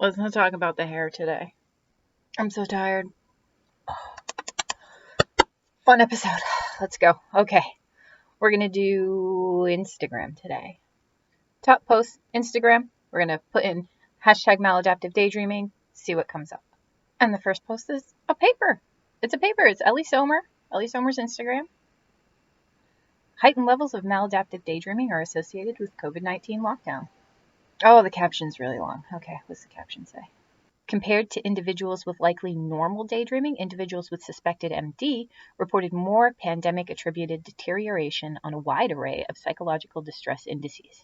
Let's not talk about the hair today. I'm so tired. Fun episode. Let's go. Okay. We're going to do Instagram today. Top post, Instagram. We're going to put in hashtag Maladaptive Daydreaming, see what comes up. And the first post is a paper. It's a paper. It's Ellie Somer. Ellie Somer's Instagram. Heightened levels of maladaptive daydreaming are associated with COVID-19 lockdown. Oh, the caption's really long. Okay, what's the caption say? Compared to individuals with likely normal daydreaming, individuals with suspected MD reported more pandemic-attributed deterioration on a wide array of psychological distress indices.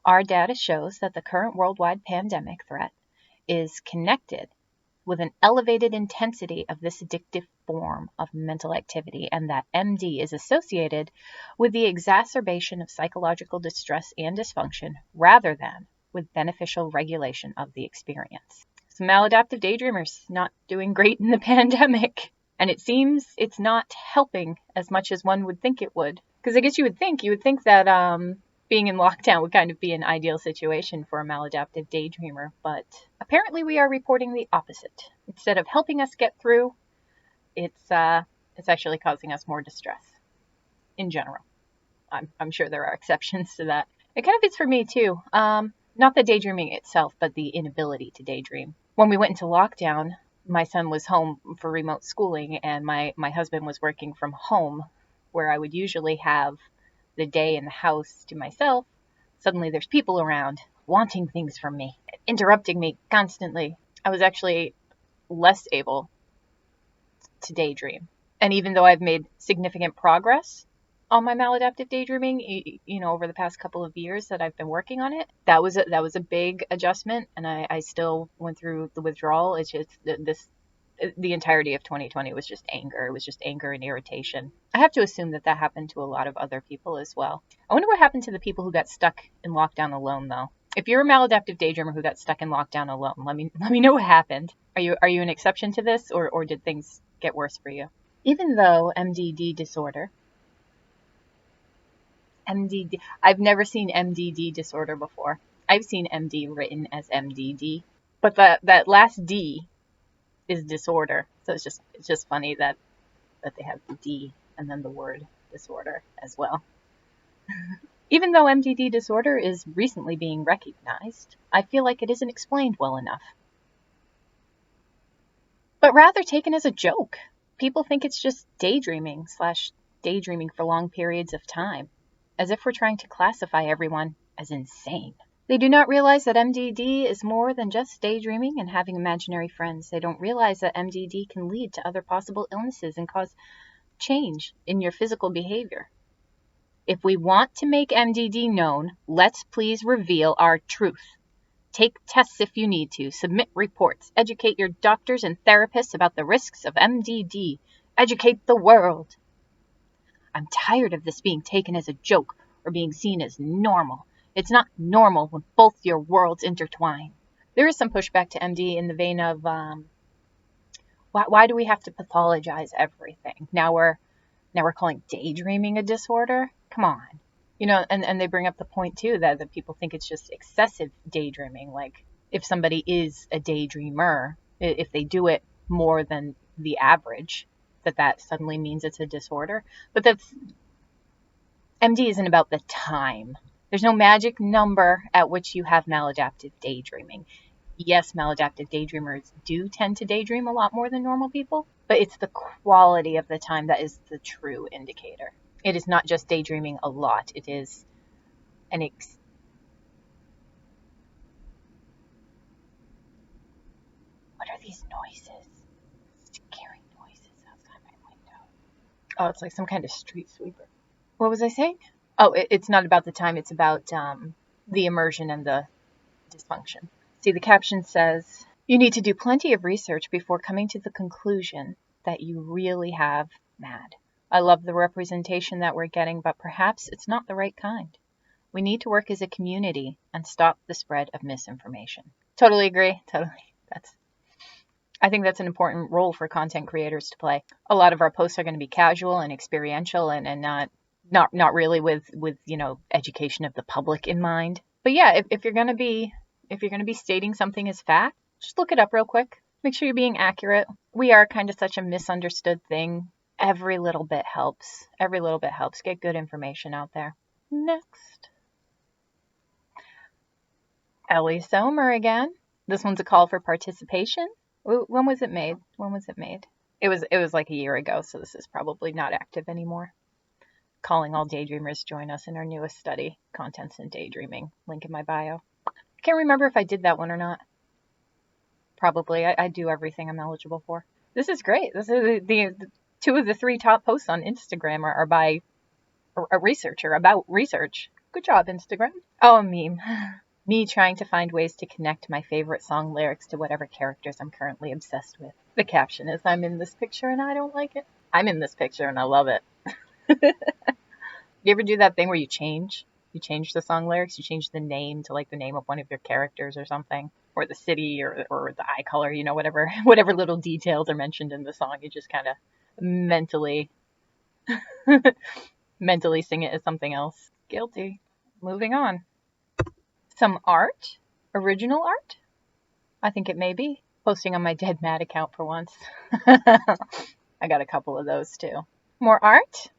Our data shows that the current worldwide pandemic threat is connected with an elevated intensity of this addictive form of mental activity, and that MD is associated with the exacerbation of psychological distress and dysfunction rather than with beneficial regulation of the experience. So maladaptive daydreamers not doing great in the pandemic. And it seems it's not helping as much as one would think it would. Because I guess you would think that being in lockdown would kind of be an ideal situation for a maladaptive daydreamer. But apparently we are reporting the opposite. Instead of helping us get through, it's actually causing us more distress in general. I'm sure there are exceptions to that. It kind of fits for me too. Not the daydreaming itself, but the inability to daydream. When we went into lockdown, my son was home for remote schooling, and my husband was working from home, where I would usually have the day in the house to myself. Suddenly there's people around wanting things from me, interrupting me constantly. I was actually less able to daydream. And even though I've made significant progress on my maladaptive daydreaming, over the past couple of years that I've been working on it, that was a big adjustment, and I still went through the withdrawal. It's just the entirety of 2020 was just anger. It was just anger and irritation. I have to assume that happened to a lot of other people as well. I wonder what happened to the people who got stuck in lockdown alone, though. If you're a maladaptive daydreamer who got stuck in lockdown alone, let me know what happened. Are you an exception to this, or did things get worse for you? Even though MDD disorder, I've never seen MDD disorder before. I've seen MD written as MDD, but that last D is disorder. So it's just funny that they have the D and then the word disorder as well. Even though MDD disorder is recently being recognized, I feel like it isn't explained well enough, but rather taken as a joke. People think it's just daydreaming for long periods of time, as if we're trying to classify everyone as insane. They do not realize that MDD is more than just daydreaming and having imaginary friends. They don't realize that MDD can lead to other possible illnesses and cause change in your physical behavior. If we want to make MDD known, let's please reveal our truth. Take tests if you need to. Submit reports. Educate your doctors and therapists about the risks of MDD. Educate the world. I'm tired of this being taken as a joke or being seen as normal. It's not normal when both your worlds intertwine. There is some pushback to MD in the vein of, why do we have to pathologize everything? Now we're calling daydreaming a disorder? Come on. And they bring up the point too that people think it's just excessive daydreaming. Like if somebody is a daydreamer, if they do it more than the average, that suddenly means it's a disorder. But MD isn't about the time. There's no magic number at which you have maladaptive daydreaming. Yes, maladaptive daydreamers do tend to daydream a lot more than normal people, but it's the quality of the time that is the true indicator. It is not just daydreaming a lot. It is what are these noises? Scary noises outside my window. Oh, it's like some kind of street sweeper. What was I saying? Oh, it's not about the time. It's about the immersion and the dysfunction. See, the caption says, you need to do plenty of research before coming to the conclusion that you really have MAD. I love the representation that we're getting, but perhaps it's not the right kind. We need to work as a community and stop the spread of misinformation. Totally agree. Totally. I think that's an important role for content creators to play. A lot of our posts are going to be casual and experiential and not really with education of the public in mind. But yeah, if you're going to be If you're going to be stating something as fact, just look it up real quick. Make sure you're being accurate. We are kind of such a misunderstood thing. Every little bit helps. Every little bit helps. Get good information out there. Next. Ellie Somer again. This one's a call for participation. When was it made? When was it made? It was like a year ago, so this is probably not active anymore. Calling all daydreamers, join us in our newest study, Contents in Daydreaming. Link in my bio. I can't remember if I did that one or not. Probably. I do everything I'm eligible for. This is great. This is the 2 of the 3 top posts on Instagram are by a researcher about research. Good job, Instagram. Oh, a meme. Me trying to find ways to connect my favorite song lyrics to whatever characters I'm currently obsessed with. The caption is, I'm in this picture and I don't like it. I'm in this picture and I love it. You ever do that thing where you change the song lyrics, you change the name to like the name of one of your characters or something, or the city or the eye color, whatever little details are mentioned in the song, you just kind of mentally sing it as something else. Guilty. Moving on. Some art, original art. I think it may be posting on my Dead Mad account for once. I got a couple of those too. More art.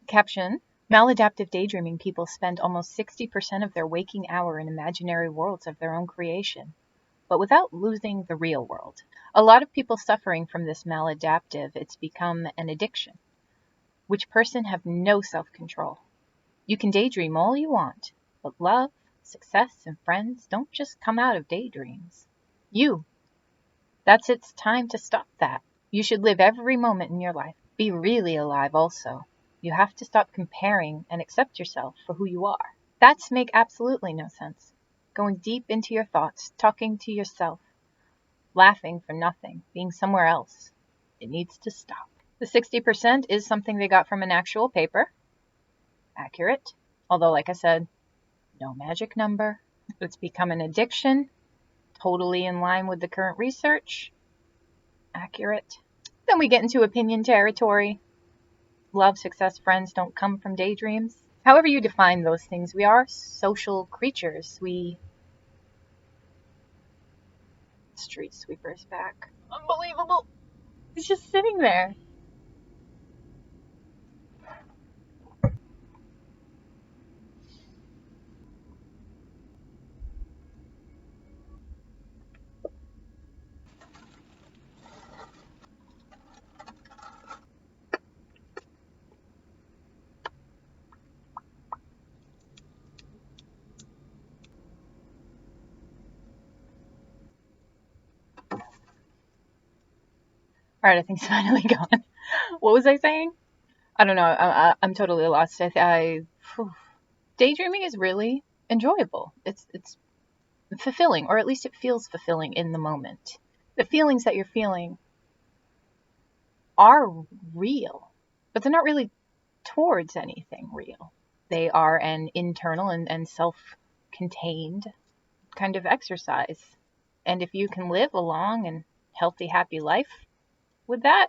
Caption. Maladaptive daydreaming people spend almost 60% of their waking hour in imaginary worlds of their own creation, but without losing the real world. A lot of people suffering from this maladaptive, it's become an addiction, which person have no self-control. You can daydream all you want, but love, success, and friends don't just come out of daydreams. It's time to stop that. You should live every moment in your life. Be really alive also. You have to stop comparing and accept yourself for who you are. That's make absolutely no sense. Going deep into your thoughts, talking to yourself, laughing for nothing, being somewhere else. It needs to stop. The 60% is something they got from an actual paper. Accurate. Although, like I said, no magic number. It's become an addiction. Totally in line with the current research. Accurate. Then we get into opinion territory. Love, success, friends don't come from daydreams. However you define those things, we are social creatures. Street sweeper's back. Unbelievable. He's just sitting there. All right, I think it's finally gone. What was I saying? I don't know. I'm totally lost. Daydreaming is really enjoyable. It's fulfilling, or at least it feels fulfilling in the moment. The feelings that you're feeling are real, but they're not really towards anything real. They are an internal and self-contained kind of exercise. And if you can live a long and healthy, happy life with that,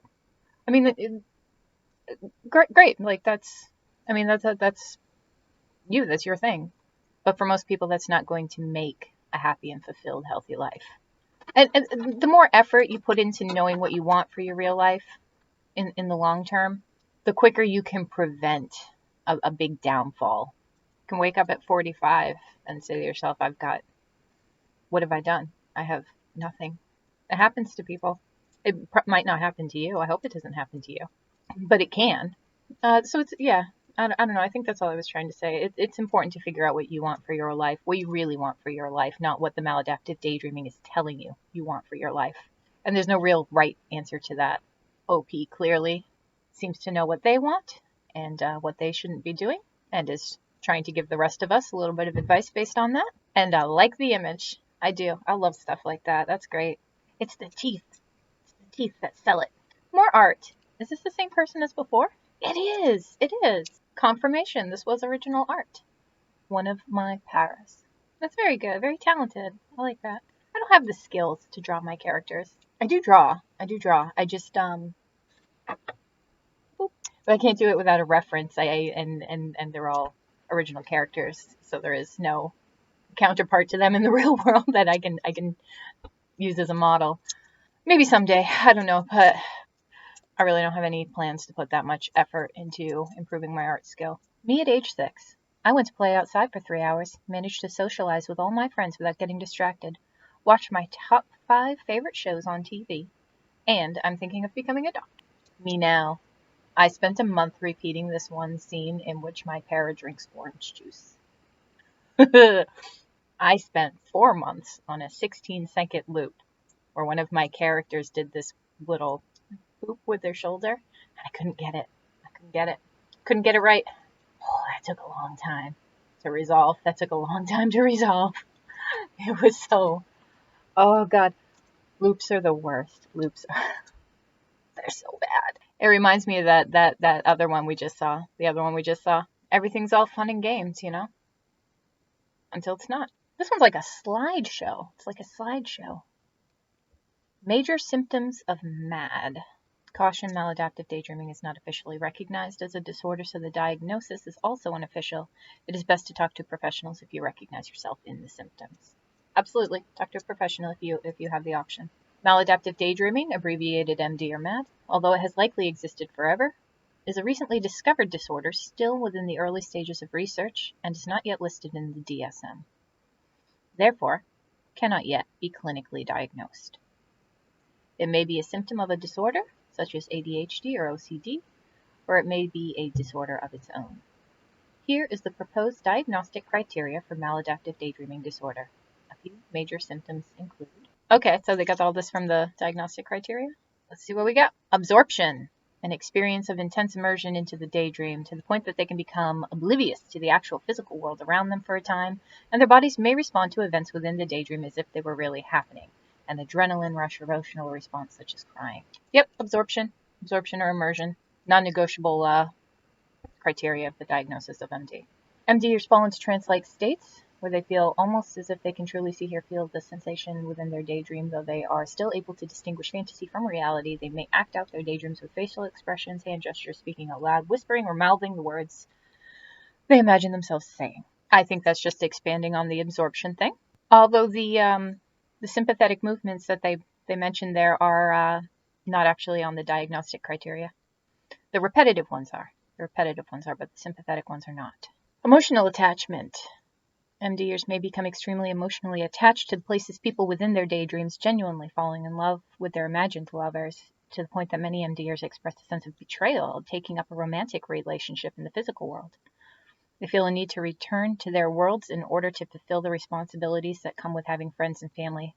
I mean, great. Like that's you. That's your thing. But for most people, that's not going to make a happy and fulfilled, healthy life. And the more effort you put into knowing what you want for your real life in the long term, the quicker you can prevent a big downfall. You can wake up at 45 and say to yourself, what have I done? I have nothing. It happens to people. It might not happen to you. I hope it doesn't happen to you, but it can. So it's, yeah, I don't know. I think that's all I was trying to say. It's important to figure out what you want for your life, what you really want for your life, not what the maladaptive daydreaming is telling you want for your life. And there's no real right answer to that. OP clearly seems to know what they want and what they shouldn't be doing, and is trying to give the rest of us a little bit of advice based on that. And I like the image. I do. I love stuff like that. That's great. It's the teeth. It's the teeth that sell it. More art. Is this the same person as before? It is. It is. Confirmation. This was original art. One of my Paris. That's very good. Very talented. I like that. I don't have the skills to draw my characters. I do draw. I just but I can't do it without a reference. And they're all original characters, so there is no counterpart to them in the real world that I can use as a model. Maybe someday, I don't know, but I really don't have any plans to put that much effort into improving my art skill. Me at age 6. I went to play outside for 3 hours, managed to socialize with all my friends without getting distracted, watched my top 5 favorite shows on TV, and I'm thinking of becoming a doctor. Me now. I spent a month repeating this one scene in which my para drinks orange juice. I spent 4 months on a 16-second loop where one of my characters did this little boop with their shoulder, and I couldn't get it. Couldn't get it right. Oh, that took a long time to resolve. It was so, oh God, loops are the worst. They're so bad. It reminds me of that other one we just saw. The other one we just saw. Everything's all fun and games, until it's not. This one's like a slideshow. It's like a slideshow. Major symptoms of MAD. Caution, maladaptive daydreaming is not officially recognized as a disorder, so the diagnosis is also unofficial. It is best to talk to professionals if you recognize yourself in the symptoms. Absolutely, talk to a professional if you have the option. Maladaptive daydreaming, abbreviated MD or MAD, although it has likely existed forever, is a recently discovered disorder still within the early stages of research and is not yet listed in the DSM. Therefore, cannot yet be clinically diagnosed. It may be a symptom of a disorder, such as ADHD or OCD, or it may be a disorder of its own. Here is the proposed diagnostic criteria for maladaptive daydreaming disorder. A few major symptoms include. Okay, so they got all this from the diagnostic criteria. Let's see what we got. Absorption, an experience of intense immersion into the daydream to the point that they can become oblivious to the actual physical world around them for a time, and their bodies may respond to events within the daydream as if they were really happening. An adrenaline rush or emotional response such as crying. Yep, absorption or immersion. Non-negotiable criteria of the diagnosis of MD. MDers fall into trance-like states where they feel almost as if they can truly see, hear, feel the sensation within their daydream, though they are still able to distinguish fantasy from reality. They may act out their daydreams with facial expressions, hand gestures, speaking out loud, whispering, or mouthing the words they imagine themselves saying. I think that's just expanding on the absorption thing. Although the sympathetic movements that they mentioned there are not actually on the diagnostic criteria. The repetitive ones are, but the sympathetic ones are not. Emotional attachment. MDers may become extremely emotionally attached to the places, people within their daydreams, genuinely falling in love with their imagined lovers, to the point that many MDers express a sense of betrayal of taking up a romantic relationship in the physical world. They feel a need to return to their worlds in order to fulfill the responsibilities that come with having friends and family,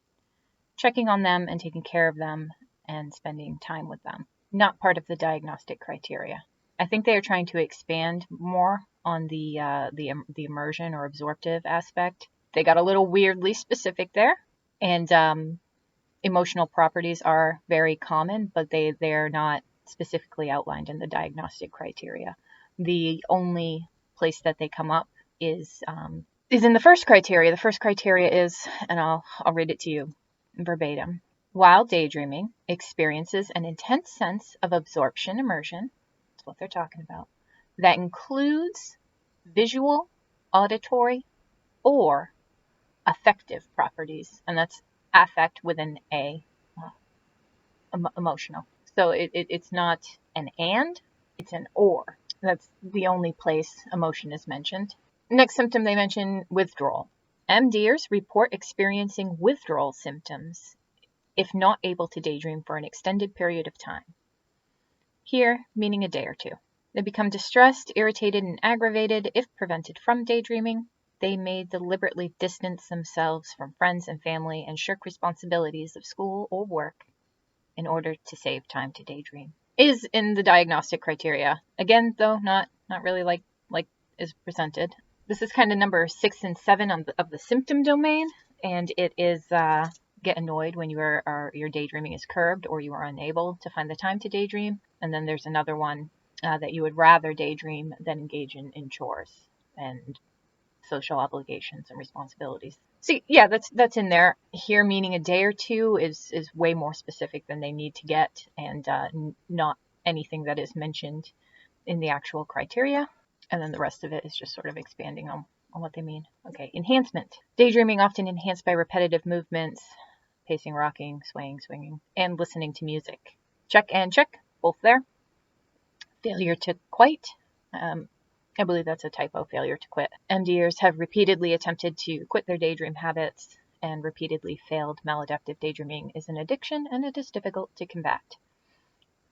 checking on them and taking care of them and spending time with them. Not part of the diagnostic criteria. I think they are trying to expand more on the immersion or absorptive aspect. They got a little weirdly specific there, and emotional properties are very common, but they're not specifically outlined in the diagnostic criteria. The only place that they come up is in the first criteria. The first criteria is, and I'll read it to you verbatim. While daydreaming experiences an intense sense of absorption, immersion, that's what they're talking about, that includes visual, auditory, or affective properties, and that's affect with an A, emotional. So it's not an and, it's an or. That's the only place emotion is mentioned. Next symptom they mention, withdrawal. MDers report experiencing withdrawal symptoms if not able to daydream for an extended period of time. Here, meaning a day or two. They become distressed, irritated, and aggravated if prevented from daydreaming. They may deliberately distance themselves from friends and family and shirk responsibilities of school or work in order to save time to daydream. Is in the diagnostic criteria. Again, though, not really like is presented. This is kind of number 6 and 7 of the symptom domain, and it is get annoyed when your daydreaming is curbed or you are unable to find the time to daydream. And then there's another one that you would rather daydream than engage in chores and social obligations and responsibilities. So yeah, that's in there. Here, meaning a day or two is way more specific than they need to get, and not anything that is mentioned in the actual criteria. And then the rest of it is just sort of expanding on what they mean. Okay, enhancement. Daydreaming often enhanced by repetitive movements, pacing, rocking, swaying, swinging, and listening to music. Check and check, both there. Failure to quite. I believe that's a typo, failure to quit. MDers have repeatedly attempted to quit their daydream habits and repeatedly failed. Maladaptive daydreaming is an addiction and it is difficult to combat.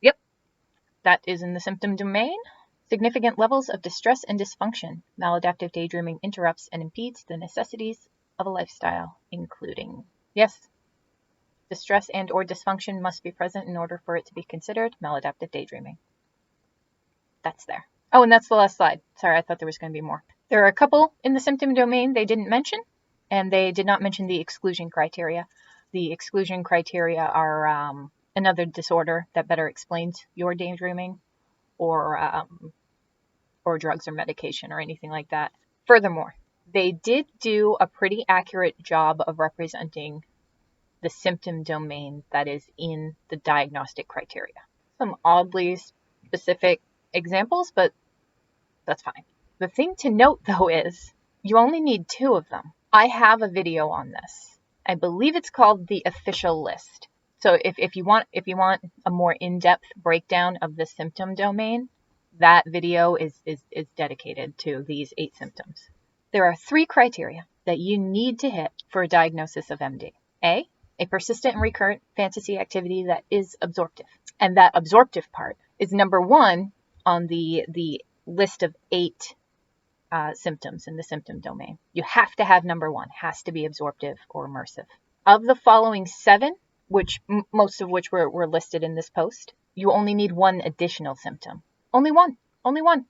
Yep, that is in the symptom domain. Significant levels of distress and dysfunction. Maladaptive daydreaming interrupts and impedes the necessities of a lifestyle, including, yes, distress and or dysfunction must be present in order for it to be considered maladaptive daydreaming. That's there. Oh, and that's the last slide. Sorry, I thought there was going to be more. There are a couple in the symptom domain they didn't mention, and they did not mention the exclusion criteria. The exclusion criteria are another disorder that better explains your daydreaming, or drugs or medication or anything like that. Furthermore, they did do a pretty accurate job of representing the symptom domain that is in the diagnostic criteria. Some oddly specific examples, but that's fine. The thing to note, though, is you only need 2 of them. I have a video on this. I believe it's called the official list. So if you want a more in-depth breakdown of the symptom domain, that video is dedicated to these 8 symptoms. There are 3 criteria that you need to hit for a diagnosis of MD. A persistent and recurrent fantasy activity that is absorptive. And that absorptive part is number 1 on the list of 8 symptoms in the symptom domain. You have to have number 1, has to be absorptive or immersive. Of the following 7, which most of which were listed in this post, you only need 1 additional symptom. Only one.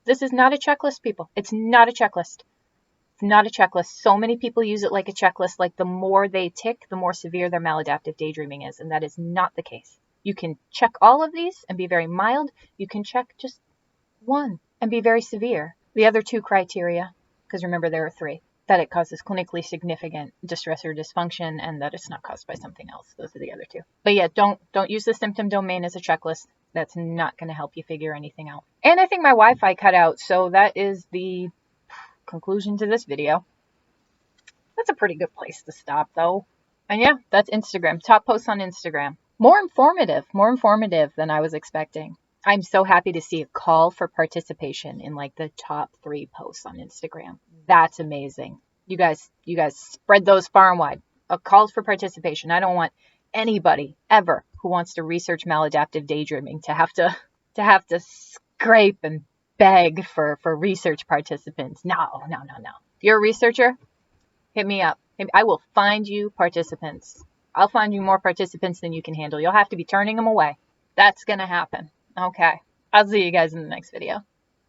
This is not a checklist, people. It's not a checklist. It's not a checklist. So many people use it like a checklist, like the more they tick, the more severe their maladaptive daydreaming is, and that is not the case. You can check all of these and be very mild. You can check just 1 and be very severe. The other 2 criteria, because remember there are 3, that it causes clinically significant distress or dysfunction and that it's not caused by something else. Those are the other 2. But yeah, don't use the symptom domain as a checklist. That's not going to help you figure anything out. And I think my Wi-Fi cut out, so that is the conclusion to this video. That's a pretty good place to stop, though. And yeah, that's Instagram. Top posts on Instagram. More informative than I was expecting. I'm so happy to see a call for participation in like the top 3 posts on Instagram. That's amazing. You guys spread those far and wide. A call for participation. I don't want anybody ever who wants to research maladaptive daydreaming to have to scrape and beg for research participants. No. If you're a researcher, hit me up. I will find you participants. I'll find you more participants than you can handle. You'll have to be turning them away. That's going to happen. Okay. I'll see you guys in the next video.